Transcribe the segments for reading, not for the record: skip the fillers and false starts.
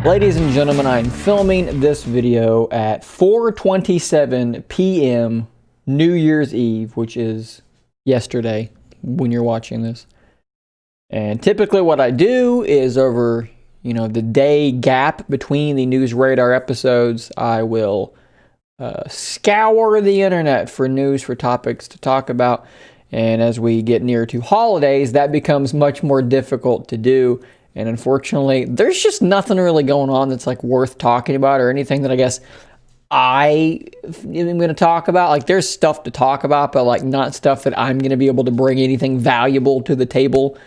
Ladies and gentlemen, I'm filming this video at 4:27 p.m. New Year's Eve, which is yesterday when you're watching this. And typically what I do is over, the day gap between the News Radar episodes, I will scour the internet for news, for topics to talk about. And as we get near to holidays, that becomes much more difficult to do. And unfortunately, there's just nothing really going on that's like worth talking about, or anything that I guess I am going to talk about. Like, there's stuff to talk about, but like not stuff that I'm going to be able to bring anything valuable to the table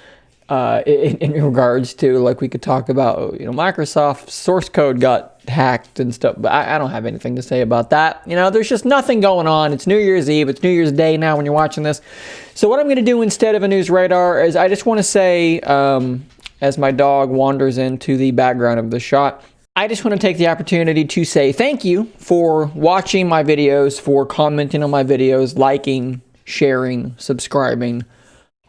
in regards to. Like, we could talk about, Microsoft source code got hacked and stuff, but I don't have anything to say about that. There's just nothing going on. It's New Year's Eve. It's New Year's Day now when you're watching this. So what I'm going to do instead of a news radar is I just want to say, as my dog wanders into the background of the shot, I just want to take the opportunity to say thank you for watching my videos, for commenting on my videos, liking, sharing, subscribing,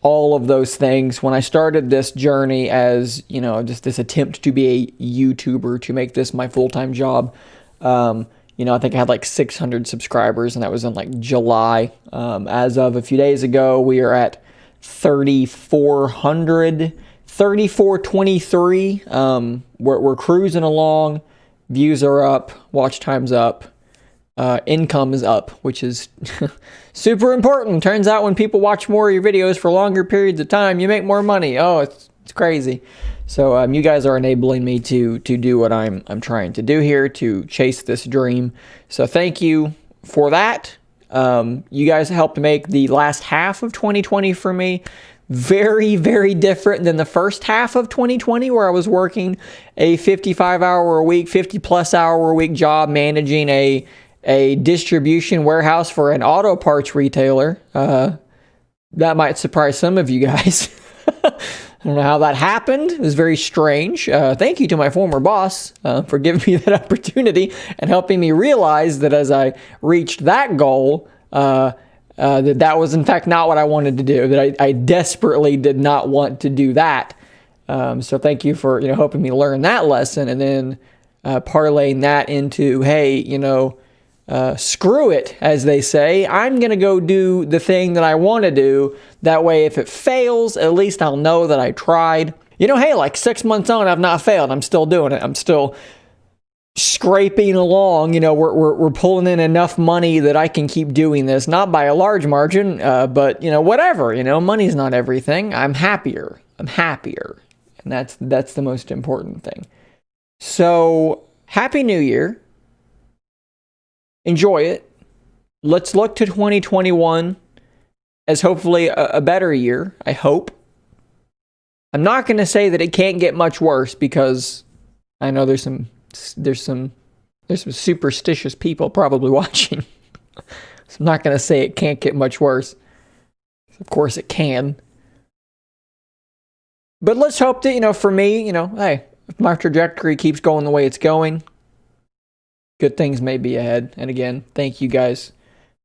all of those things. When I started this journey as, just this attempt to be a YouTuber, to make this my full-time job, I think I had like 600 subscribers, and that was in like July. As of a few days ago, we are at 3,400. 3423. We're cruising along. Views are up. Watch time's up. Income is up, which is super important. Turns out when people watch more of your videos for longer periods of time, you make more money. Oh, it's crazy. So you guys are enabling me to do what I'm trying to do here, to chase this dream. So thank you for that. You guys helped make the last half of 2020 for me very, very different than the first half of 2020, where I was working a 55-hour-a-week, 50-plus-hour-a-week job managing a distribution warehouse for an auto parts retailer. That might surprise some of you guys. I don't know how that happened. It was very strange. Thank you to my former boss for giving me that opportunity and helping me realize that as I reached that goal, that was in fact not what I wanted to do, that I desperately did not want to do that. So thank you for, helping me learn that lesson, and then parlaying that into, hey, screw it, as they say. I'm going to go do the thing that I want to do. That way, if it fails, at least I'll know that I tried. Hey, like 6 months on, I've not failed. I'm still doing it. I'm still scraping along. We're pulling in enough money that I can keep doing this, not by a large margin, but whatever. Money's not everything. I'm happier, and that's the most important thing. So Happy New Year. Enjoy it. Let's look to 2021 as hopefully a better year, I hope. I'm not going to say that it can't get much worse, because I know there's some superstitious people probably watching. So I'm not going to say it can't get much worse. Of course it can. But let's hope that, for me, hey, if my trajectory keeps going the way it's going, good things may be ahead. And again, thank you guys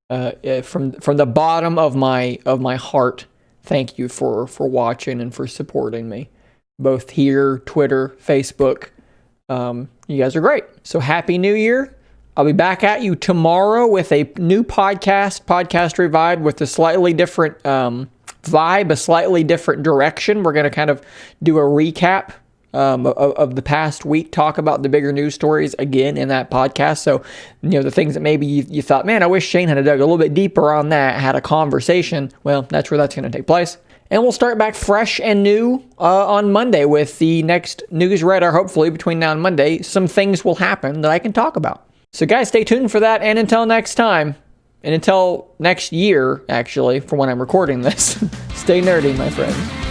from the bottom of my heart. Thank you for watching and for supporting me, both here, Twitter, Facebook. You guys are great. So Happy New Year. I'll be back at you tomorrow with a new podcast revived, with a slightly different vibe, a slightly different direction. We're going to kind of do a recap of the past week, talk about the bigger news stories again in that podcast. So, the things that maybe you thought, man, I wish Shane had dug a little bit deeper on that, had a conversation. Well, that's where that's going to take place. And we'll start back fresh and new on Monday with the next News Radar. Hopefully, between now and Monday, some things will happen that I can talk about. So, guys, stay tuned for that. And until next time, and until next year, actually, for when I'm recording this, stay nerdy, my friends.